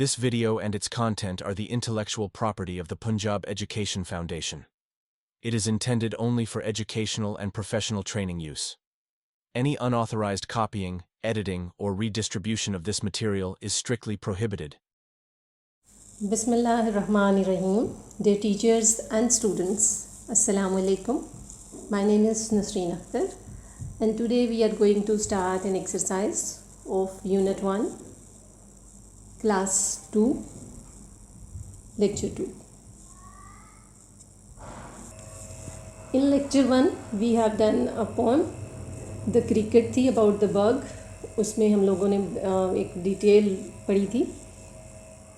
This video and its content are the intellectual property of the Punjab Education Foundation. It is intended only for educational and professional training use. Any unauthorized copying, editing, or redistribution of this material is strictly prohibited. Bismillahirrahmanirrahim. Dear teachers and students, Assalamu alaikum. My name is Nasreen Akhtar, and today we are going to start an exercise of Unit 1, Class 2, Lecture 2. In Lecture 1, we have done a poem, The Cricket थी about the bug. उसमें हम लोगों ने एक detail पढ़ी थी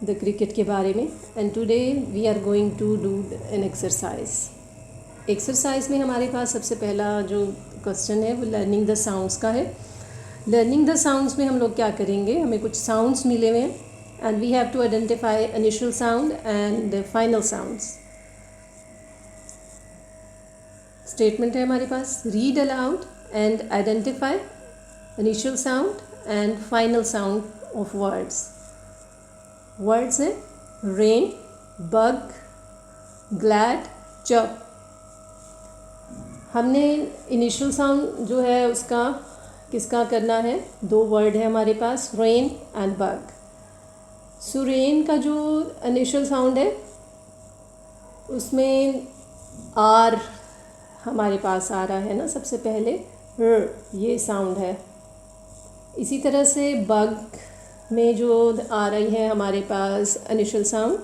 the cricket के बारे में. And today we are going to do an exercise में हमारे पास सबसे पहला जो क्वेश्चन है वो लर्निंग द साउंड्स का है. लर्निंग द साउंड्स में हम लोग क्या करेंगे, हमें कुछ साउंड्स मिले हुए हैं and we have to identify initial sound and final sounds. Statement है हमारे पास, read aloud and identify initial sound and final sound of words. Words हैं रेन, बग, ग्लैड, चप. हमने इनिशियल साउंड जो है उसका किसका करना है, दो वर्ड है हमारे पास, rain and bug. So rain का जो इनिशियल साउंड है उसमें आर हमारे पास आ रहा है ना, सबसे पहले ये साउंड है. इसी तरह से बग में जो आ रही है हमारे पास इनिशियल साउंड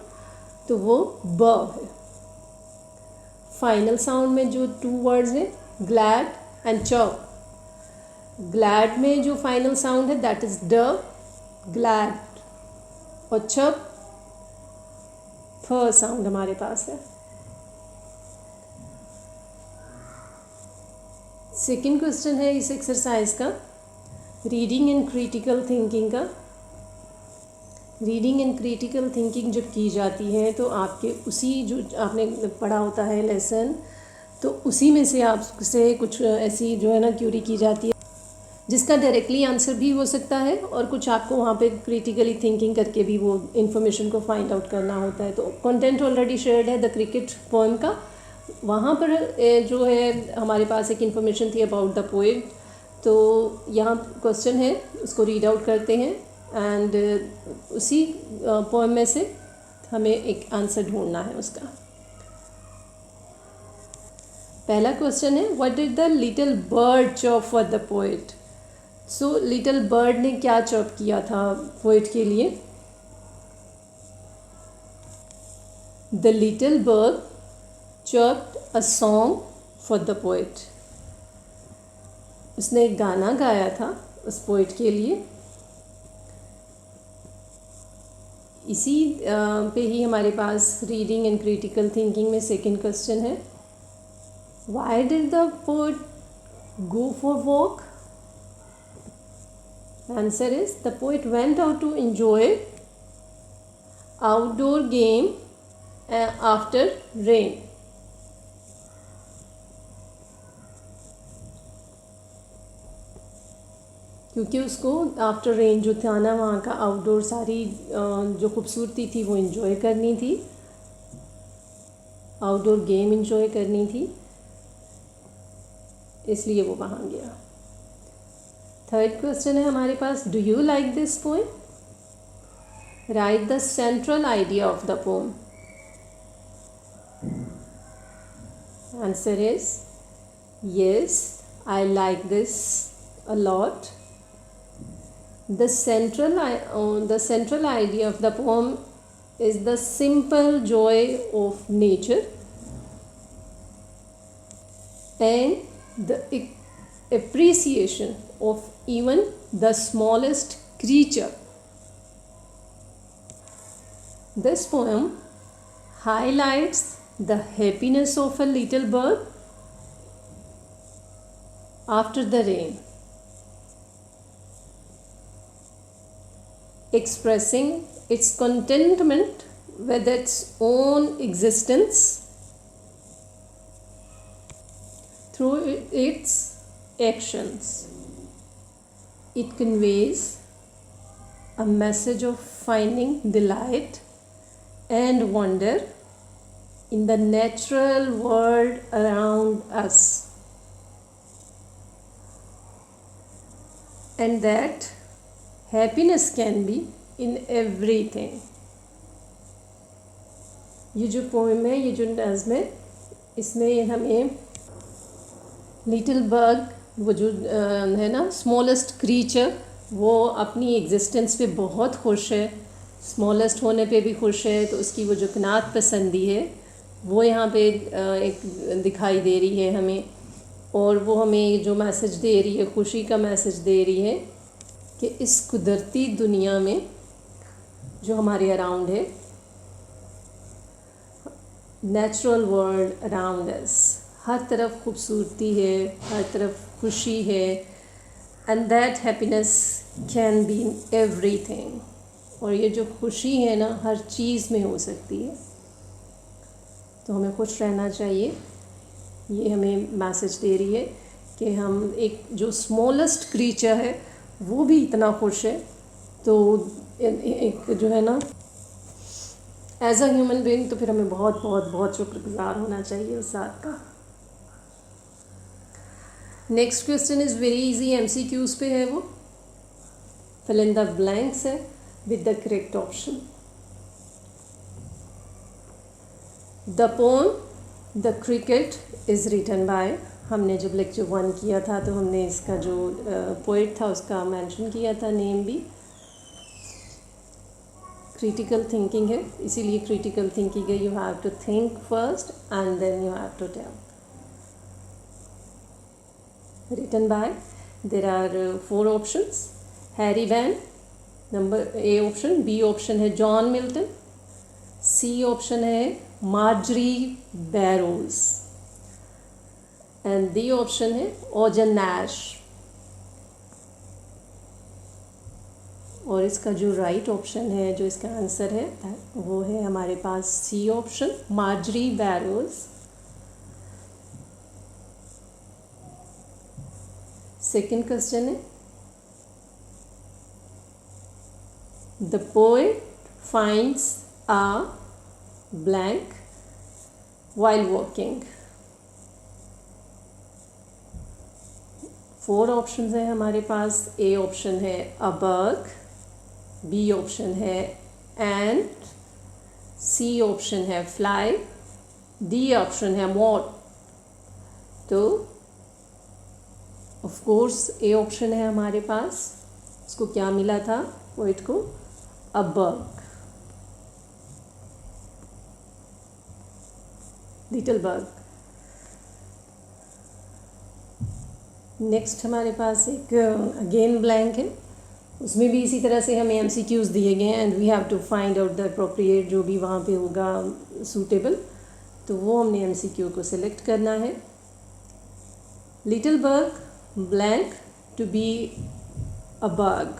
तो वो ब है. फाइनल साउंड में जो टू वर्ड्स हैं ग्लैड एंड चप. ग्लैड में जो फाइनल साउंड है दैट इज ड, ग्लैड. और चप फ साउंड हमारे पास है. सेकेंड क्वेश्चन है इस एक्सरसाइज का, रीडिंग एंड क्रिटिकल थिंकिंग का. रीडिंग एंड क्रिटिकल थिंकिंग जब की जाती है तो आपके उसी जो आपने पढ़ा होता है लेसन, तो उसी में से आपसे कुछ ऐसी जो है ना क्यूरी की जाती है जिसका डायरेक्टली आंसर भी हो सकता है और कुछ आपको वहाँ पे क्रिटिकली थिंकिंग करके भी वो इन्फॉर्मेशन को फाइंड आउट करना होता है. तो कंटेंट ऑलरेडी शेयर्ड है द क्रिकेट पोएम का. वहाँ पर जो है हमारे पास एक इन्फॉर्मेशन थी अबाउट द पोएट. तो यहाँ क्वेश्चन है, उसको रीड आउट करते हैं एंड उसी पोएम में से हमें एक आंसर ढूंढना है उसका. पहला क्वेश्चन है, what did the little bird chop for the poet. So little bird ने क्या चॉप किया था पोएट के लिए. The little bird chopped a song for the poet. उसने एक गाना गाया था उस पोएट के लिए. इसी पे ही हमारे पास रीडिंग एंड क्रिटिकल थिंकिंग में सेकंड क्वेश्चन है, why did the poet go for walk. Answer is the poet went out to enjoy outdoor game after rain. क्योंकि उसको आफ्टर रेन जो था ना, वहाँ का आउटडोर सारी जो खूबसूरती थी वो इन्जॉय करनी थी, आउटडोर गेम इन्जॉय करनी थी, इसलिए वो वहाँ गया. थर्ड क्वेश्चन है हमारे पास, do you like this poem. Write the central idea of the poem. Answer is yes, I like this a lot. The central idea of the poem is the simple joy of nature and the appreciation of even the smallest creature. This poem highlights the happiness of a little bird after the rain, expressing its contentment with its own existence through its actions. It conveys a message of finding delight and wonder in the natural world around us, and that happiness can be in everything. ये जो poem है, ये जो नज़्म है, इसमें हमें little bug, वो जो है ना स्मॉलेस्ट क्रीचर, वो अपनी एग्जिस्टेंस पे बहुत खुश है, स्मॉलेस्ट होने पे भी खुश है, तो उसकी वो जो कनात पसंदी है वो यहाँ पे एक दिखाई दे रही है हमें, और वो हमें जो मैसेज दे रही है, खुशी का मैसेज दे रही है कि इस कुदरती दुनिया में जो हमारे अराउंड है, नेचुरल वर्ल्ड अराउंड अस, हर तरफ खूबसूरती है, हर तरफ खुशी है, and that happiness can be in everything, और ये जो खुशी है ना हर चीज़ में हो सकती है, तो हमें खुश रहना चाहिए। ये हमें मैसेज दे रही है कि हम एक जो स्मॉलेस्ट क्रीचर है वो भी इतना खुश है, तो एक जो है ना एज अ ह्यूमन बीइंग, तो फिर हमें बहुत बहुत बहुत शुक्रगुजार होना चाहिए उस ज़ात का। Next question is very easy, MCQs पे है वो। फिल इन द ब्लैंक्स है with the correct option. The poem the cricket is written by, हमने जब लेक्चर 1 किया था तो हमने इसका जो पोइट था उसका मेंशन किया था, नेम भी। क्रिटिकल थिंकिंग है, इसीलिए क्रिटिकल थिंकिंग है, you have to think first and then you have to tell. Written by, there are 4 options. Harry Van, number A option, B option है जॉन मिल्टन, C ऑप्शन है Marjorie Barrows, and D option है ओजन Nash. और इसका जो right option है, जो इसका आंसर है, वो है हमारे पास C option, Marjorie Barrows. Second question है, the poet finds a blank while walking। 4 option है हमारे पास। A ऑप्शन है अ बग, B ऑप्शन है एंट, C ऑप्शन है फ्लाई, D ऑप्शन है मॉथ। तो ऑफ कोर्स A ऑप्शन है हमारे पास। उसको क्या मिला था पोइट को? A bug, little bug. Next हमारे पास एक अगेन ब्लैंक है, उसमें भी इसी तरह से हमें MCQs दिए गए हैं, and we have to find out the appropriate, जो भी वहाँ पे होगा सूटेबल, तो वो हमने MCQ को सिलेक्ट करना है। Little bug blank to be a bug.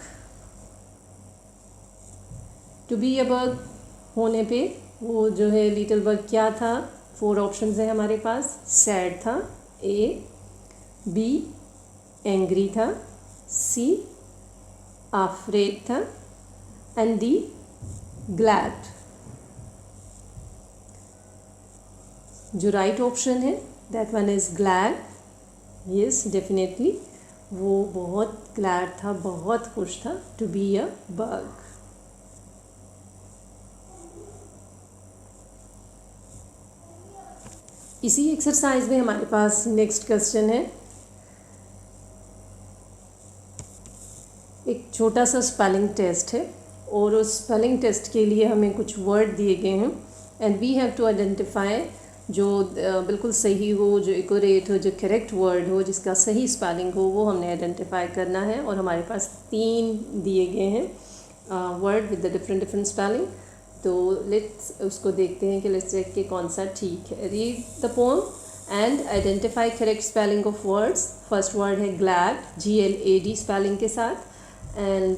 To be a bug होने पे वो जो है लिटिल बग क्या था? 4 ऑप्शंस है हमारे पास। सैड था A, B एंग्री था, C अफ्रेड था, एंड D ग्लैड। जो राइट ऑप्शन है that one is glad. Yes definitely वो बहुत ग्लैड था, बहुत खुश था टू बी अ बग। इसी एक्सरसाइज में हमारे पास नेक्स्ट क्वेश्चन है, एक छोटा सा स्पेलिंग टेस्ट है, और उस स्पेलिंग टेस्ट के लिए हमें कुछ वर्ड दिए गए हैं, and we have to identify जो बिल्कुल सही हो, जो एक्यूरेट हो, जो करेक्ट वर्ड हो, जिसका सही स्पेलिंग हो, वो हमने आइडेंटिफाई करना है। और हमारे पास 3 दिए गए हैं word with the different spelling, तो लेट्स उसको देखते हैं कि लेट्स चेक कि कौन सा ठीक है। Read the poem and identify correct spelling of words. First word है ग्लैड, GLAD स्पेलिंग के साथ, एंड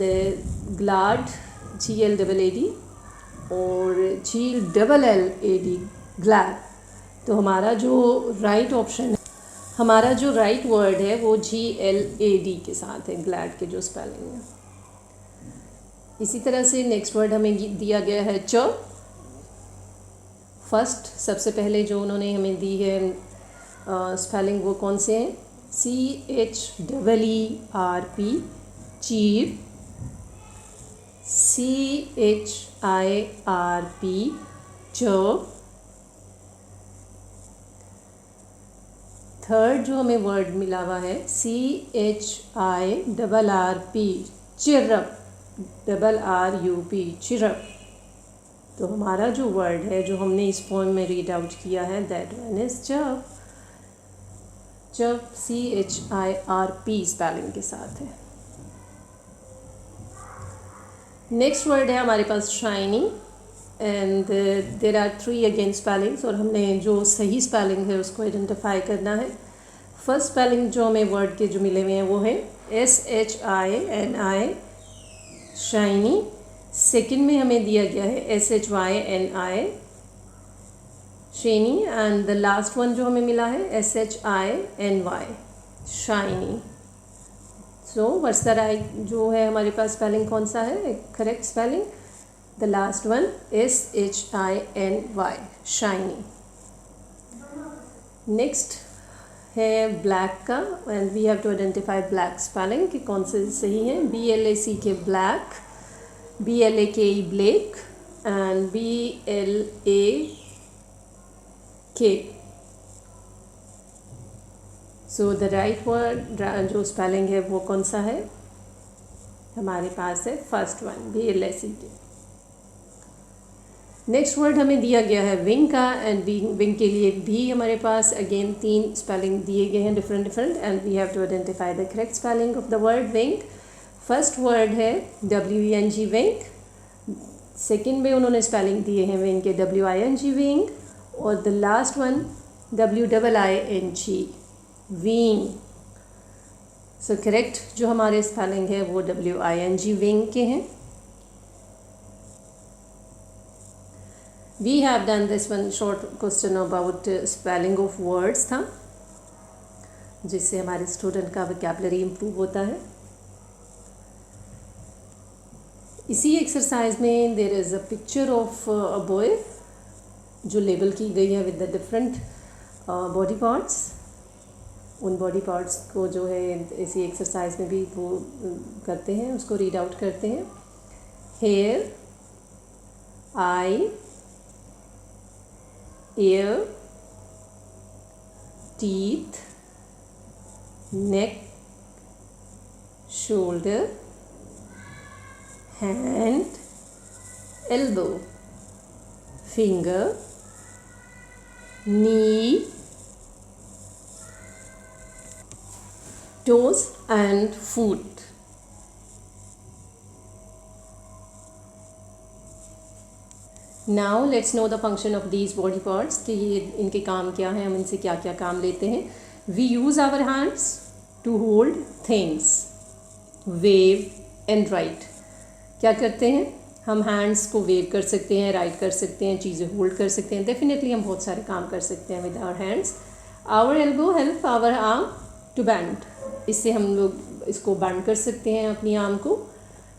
ग्लाड GLAAD और GLLAD ग्लैड। तो हमारा जो राइट ऑप्शन है, हमारा जो राइट वर्ड है वो GLAD के साथ है, ग्लैड के जो स्पेलिंग है। इसी तरह से नेक्स्ट वर्ड हमें दिया गया है च। फर्स्ट सबसे पहले जो उन्होंने हमें दी है स्पेलिंग वो कौन से हैं? CHEERP, चीर। CHIRP, च। थर्ड जो हमें वर्ड मिला हुआ है CHIRRP, चिरप, RRUP, चिरप। तो हमारा जो वर्ड है जो हमने इस फॉर्म में रीड आउट किया है दैट वन इज चप। चप CHIRP स्पेलिंग के साथ है। नेक्स्ट वर्ड है हमारे पास shiny and there are 3 again spellings और हमने जो सही स्पेलिंग है उसको आइडेंटिफाई करना है। फर्स्ट स्पेलिंग जो हमें वर्ड के जो मिले हुए हैं वो है SHINI, शाइनी। सेकेंड में हमें दिया गया है SHYNI, shiny. And the last one जो हमें मिला है SHINY, shiny. So what's the right जो है हमारे पास स्पेलिंग कौन सा है correct spelling? The last one SHINY, shiny. Next है ब्लैक का and we have to identify black spelling कि कौन से सही है। BLACK black, BLAKE black and BLAK। So the right word जो स्पेलिंग है वो कौन सा है हमारे पास है first one BLACK। Next word हमें दिया गया है विंग का एंड विंग के लिए भी हमारे पास अगेन 3 स्पेलिंग दिए गए हैं different and we have to identify the correct spelling of the word wing. First word है WENG विंग। सेकेंड में उन्होंने स्पेलिंग दिए हैं विंग के WING विंग और the last one WIING wing. So correct जो हमारे स्पेलिंग है वो WING विंग के हैं। We have done this one short question about spelling of words था जिससे हमारे स्टूडेंट का वोकैबुलरी इम्प्रूव होता है। इसी एक्सरसाइज में there is a picture of a boy जो लेबल की गई है with the different body parts. उन बॉडी पार्ट्स को जो है इसी एक्सरसाइज में भी वो करते हैं, उसको रीड आउट करते हैं। Hair, I, ear, teeth, neck, shoulder, hand, elbow, finger, knee, toes and foot. Now let's know the function of these body parts कि ये इनके काम क्या हैं, हम इनसे क्या क्या काम लेते हैं। We use our hands to hold things, wave and write. क्या करते हैं हम हैंड्स को वेव कर सकते हैं, राइट कर सकते हैं, चीज़ें होल्ड कर सकते हैं। डेफिनेटली हम बहुत सारे काम कर सकते हैं with our hands. Our elbow help our arm to bend, इससे हम लोग इसको बैंड कर सकते हैं अपनी आर्म को,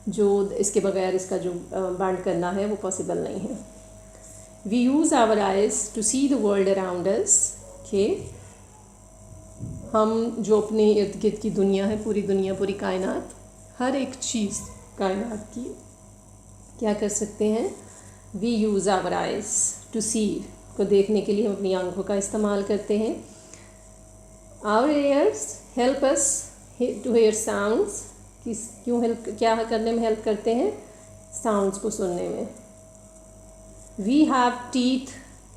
जो इसके बगैर इसका जो बैंड करना है वो पॉसिबल नहीं है। We use our eyes to see the world around us के हम जो अपने इर्द गिर्द की दुनिया है, पूरी दुनिया, पूरी कायनात, हर एक चीज़ कायनात की क्या कर सकते हैं? We use our eyes to see, को देखने के लिए हम अपनी आंखों का इस्तेमाल करते हैं। Our ears help us to hear sounds, क्यों हेल्प, क्या करने में हेल्प करते हैं? साउंड्स को सुनने में। We have teeth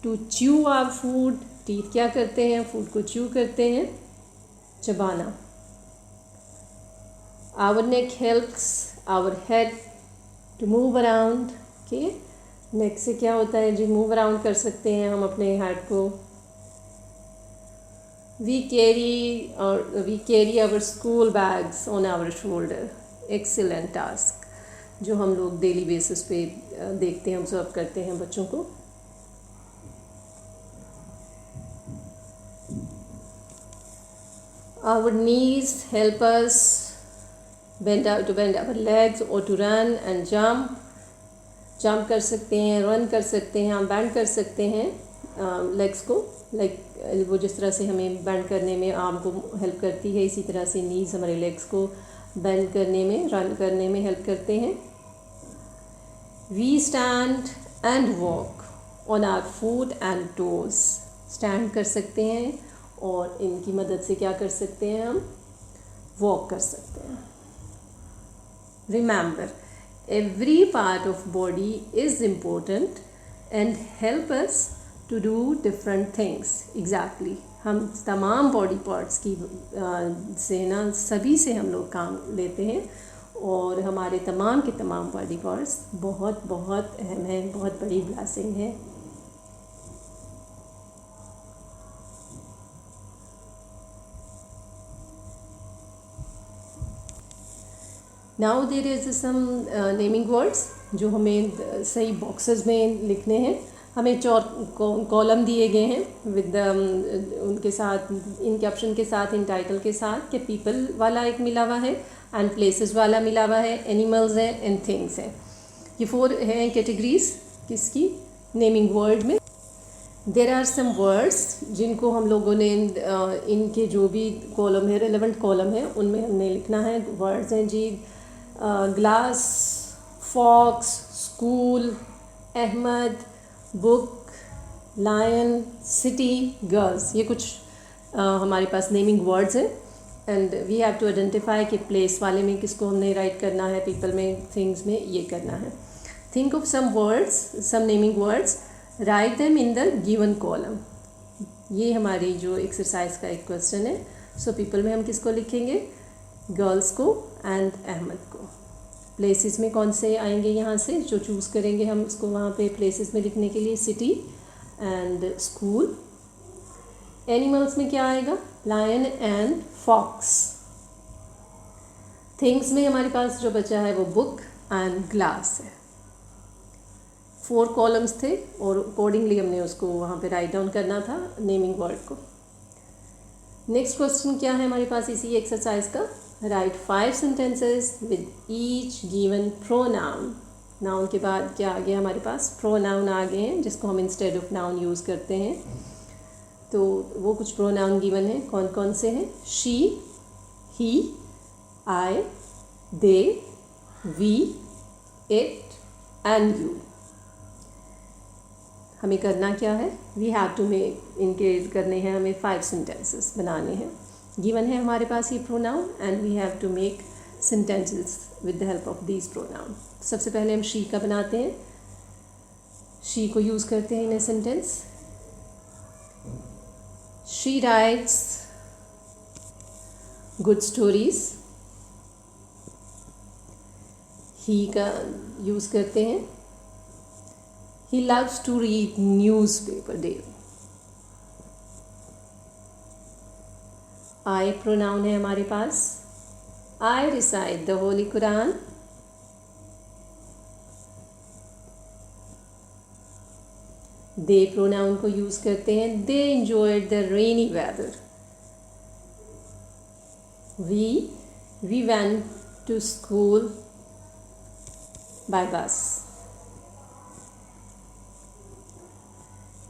to chew our food, teeth क्या करते हैं? फूड को च्यू करते हैं, चबाना। Our neck helps our head to move around, के नेक से क्या होता है जी? मूव अराउंड कर सकते हैं हम अपने हेड को। We carry our school bags on our shoulder, excellent task जो हम लोग डेली बेसिस पे देखते हैं, ऑब्जर्व करते हैं बच्चों को। Our knees help us bend our legs or to run and jump कर सकते हैं, run कर सकते हैं, हम bend कर सकते हैं legs को, वो जिस तरह से हमें bend करने में आर्म को हेल्प करती है, इसी तरह से knees हमारे legs को bend करने में, run करने में हेल्प करते हैं. We stand and walk on our foot and toes. stand कर सकते हैं और इनकी मदद से क्या कर सकते हैं, हम वॉक कर सकते हैं. Remember, every part of body is important and help us to do different things. Exactly. हम तमाम बॉडी पार्ट्स की से ना सभी से हम लोग काम लेते हैं और हमारे तमाम के तमाम बॉडी पार्ट्स बहुत बहुत अहम हैं, बहुत बड़ी ब्लेसिंग है. Now there is some naming words जो हमें सही बॉक्सेस में लिखने हैं. हमें कॉलम दिए गए हैं विद उनके साथ, इन कैप्शन के साथ, इन टाइटल के साथ कि पीपल वाला एक मिला हुआ है एंड प्लेसेस वाला मिला हुआ है, एनिमल्स हैं एंड थिंग्स हैं. ये 4 हैं कैटेगरीज किसकी, नेमिंग वर्ड में. देर आर सम वर्ड्स जिनको हम लोगों ने इनके जो भी कॉलम है, रेलेवेंट कॉलम है, उनमें हमने लिखना है. वर्ड्स हैं जी glass, fox, school, Ahmed, book, lion, city, girls. ये कुछ हमारे पास नेमिंग वर्ड्स हैं and we have to identify कि प्लेस वाले में किसको हमने राइट करना है, पीपल में, थिंग्स में ये करना है. Think of some words, some naming words, write them in the given column. ये हमारी जो एक्सरसाइज का एक क्वेश्चन है. सो पीपल में हम किसको लिखेंगे, गर्ल्स को एंड अहमद को. प्लेसेस में कौन से आएंगे, यहाँ से जो चूज़ करेंगे हम इसको वहाँ पे प्लेसेस में लिखने के लिए, सिटी एंड स्कूल. एनिमल्स में क्या आएगा, लायन एंड फॉक्स. थिंग्स में हमारे पास जो बचा है वो बुक एंड ग्लास है. 4 कॉलम्स थे और अकॉर्डिंगली हमने उसको वहाँ पे राइट डाउन करना था नेमिंग वर्ड को. नेक्स्ट क्वेश्चन क्या है हमारे पास इसी एक्सरसाइज का, right 5 sentences with each given pronoun. Noun के बाद क्या आ गया हमारे पास, प्रोनाउन आ गए हैं जिसको हम इंस्टेड ऑफ नाउन यूज़ करते हैं. तो वो कुछ प्रोनाउन गिवन हैं, कौन कौन से हैं, she, he, I, they, we, it and you. हमें करना क्या है, वी हैव टू मेक, इनके करने हैं हमें 5 सेंटेंसेस बनाने हैं. गिवन है हमारे पास ये pronoun and we have to make sentences with the help of these pronoun. सबसे पहले हम शी का बनाते हैं. शी को यूज़ करते हैं in a sentence. She writes good stories. He का यूज़ करते हैं, he loves to read newspaper daily. I pronoun है हमारे पास, I recite the Holy Quran. They pronoun को यूज़ करते हैं, they enjoyed the rainy weather. We went to school by bus.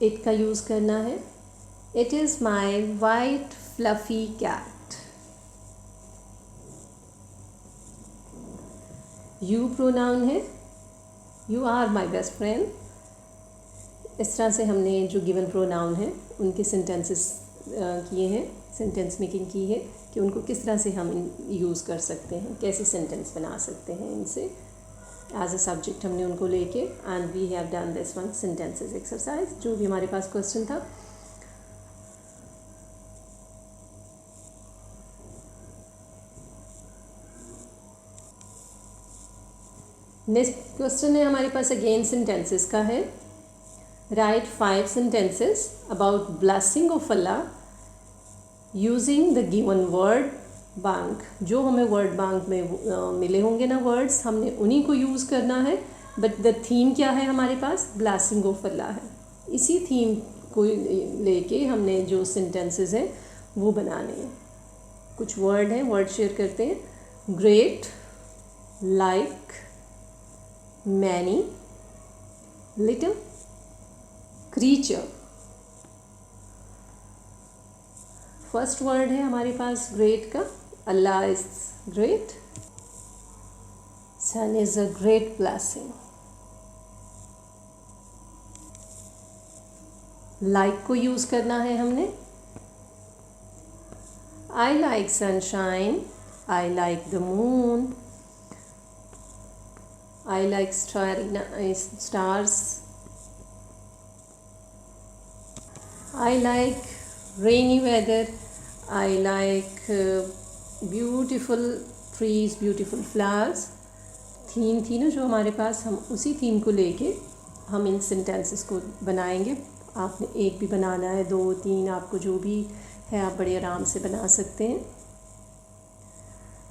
It का use करना है, it is my white fluffy cat. You pronoun है, you are my best friend. इस तरह से हमने जो गिवन प्रोनाउन है उनके सेंटेंसेस किए हैं, सेंटेंस मेकिंग की है कि उनको किस तरह से हम यूज़ कर सकते हैं, कैसे सेंटेंस बना सकते हैं इनसे. एज अ सब्जेक्ट हमने उनको लेके and we have done this one sentences exercise, जो भी हमारे पास क्वेश्चन था. नेक्स्ट क्वेश्चन है हमारे पास अगेन सेंटेंसेस का है. Write 5 sentences about blessing of Allah using the given word bank. जो हमें वर्ड बैंक में मिले होंगे ना वर्ड्स, हमने उन्हीं को यूज़ करना है. बट द थीम क्या है हमारे पास, ब्लेसिंग ऑफ अल्लाह है. इसी थीम को लेके हमने जो सेंटेंसेस हैं वो बनाने हैं. कुछ वर्ड हैं, वर्ड शेयर करते हैं. Great, like many little creature. First word है हमारे पास ग्रेट का, Allah is great, sun is a great blessing. Like को यूज करना है हमने. I like sunshine, I like the moon, I like stars, I like rainy weather, I like beautiful trees, beautiful flowers. Theme थी ना जो हमारे पास, हम उसी थीम को लेके हम इन सेंटेंसेस को बनाएंगे. आपने एक भी बनाना है, 2, 3, आपको जो भी है आप बड़े आराम से बना सकते हैं.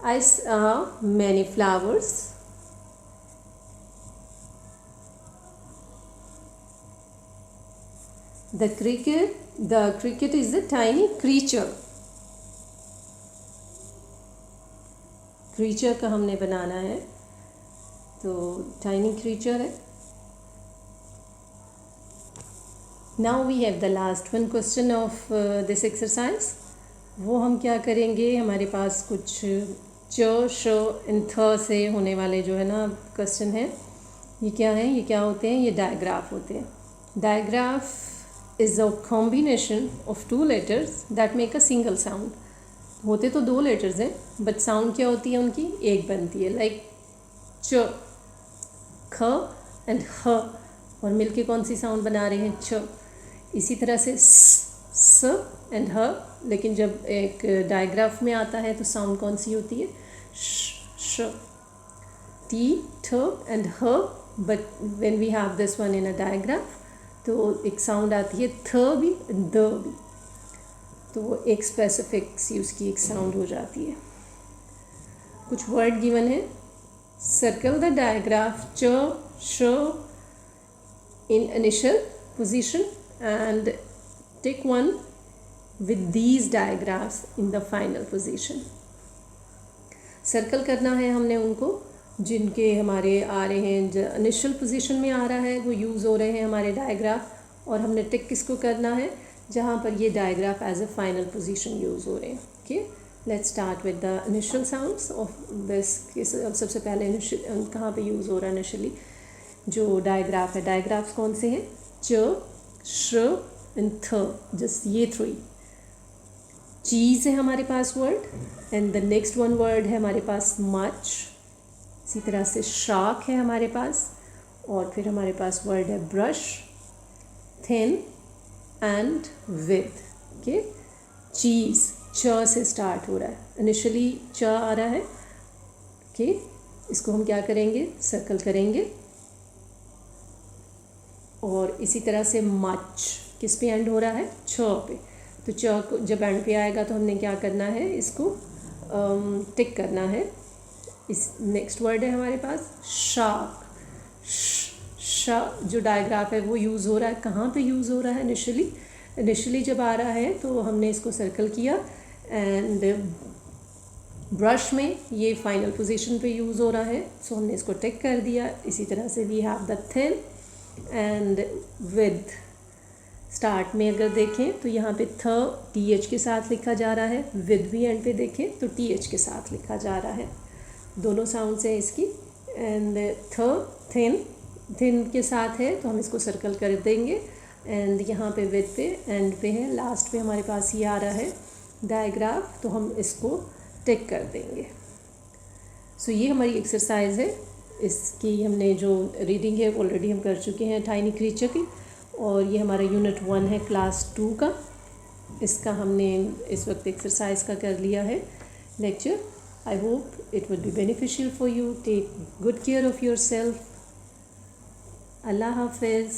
I saw many flowers. The cricket is a tiny creature. creature का हमने बनाना है, तो tiny creature है. Now we have the last one question of this exercise. वो हम क्या करेंगे, हमारे पास कुछ च, श एंड थ से होने वाले जो है ना क्वेश्चन है. ये क्या है, ये क्या होते हैं, ये डायग्राफ होते हैं. Digraph is a combination of 2 letters that make a single sound. होते तो 2 लेटर्स हैं, बट साउंड क्या होती है उनकी, एक बनती है. लाइक च, ख एंड ह, और मिलके कौन सी साउंड बना रहे हैं, छ. इसी तरह से स एंड ह, लेकिन जब एक डायग्राफ में आता है तो साउंड कौन सी होती है, श. टी, ठ एंड ह, but when we have this one in a digraph तो एक साउंड आती है थ भी, द भी. तो वो एक स्पेसिफिक सी उसकी एक साउंड हो जाती है. कुछ वर्ड गिवन है. Circle the digraph ch, sh in initial position and tick one with these digraphs in the final position. Circle करना है हमने उनको जिनके हमारे आ रहे हैं, जो इनिशियल पोजीशन में आ रहा है वो यूज़ हो रहे हैं हमारे डायग्राफ, और हमने टिक किसको करना है, जहाँ पर ये digraph as a final position use हो रहे हैं. Okay, let's start with the initial sounds of this. सबसे पहले इनिशियल कहाँ पे यूज़ हो रहा है इनिशियली, जो डायग्राफ है. डायग्राफ्स कौन से हैं, च, श एंड थ, जस्ट ये 3. चीज़ है हमारे पास word, and the next one word है हमारे पास मच. इसी तरह से शार्क है हमारे पास, और फिर हमारे पास वर्ड है brush, thin and with. Okay, cheese ch से स्टार्ट हो रहा है, इनिशियली च आ रहा है. ओके, इसको हम क्या करेंगे, सर्कल करेंगे. और इसी तरह से मच किस पे एंड हो रहा है, छ पे. तो च को जब एंड पे आएगा तो हमने क्या करना है, इसको टिक करना है. इस नेक्स्ट वर्ड है हमारे पास शार्क. जो डायग्राफ है वो यूज़ हो रहा है, कहाँ पे यूज़ हो रहा है, इनिशियली जब आ रहा है तो हमने इसको सर्कल किया. एंड ब्रश में ये फाइनल पोजीशन पे यूज़ हो रहा है, सो हमने इसको टिक कर दिया. इसी तरह से we have the thin and with. स्टार्ट में अगर देखें तो यहाँ पे थ TH के साथ लिखा जा रहा है, विद भी एंड पे देखें तो TH के साथ लिखा जा रहा है. दोनों साउंड्स हैं इसकी. एंड थ, थिन के साथ है तो हम इसको सर्कल कर देंगे. एंड यहाँ पे विद पे एंड पे है, लास्ट पे हमारे पास ये आ रहा है डायग्राफ, तो हम इसको टिक कर देंगे. सो ये हमारी एक्सरसाइज है. इसकी हमने जो रीडिंग है ऑलरेडी हम कर चुके हैं टाइनी क्रीचर की, और ये हमारा यूनिट 1 है क्लास 2 का. इसका हमने इस वक्त एक्सरसाइज का कर लिया है lecture. I hope it would be beneficial for you. Take good care of yourself. Allah Hafiz.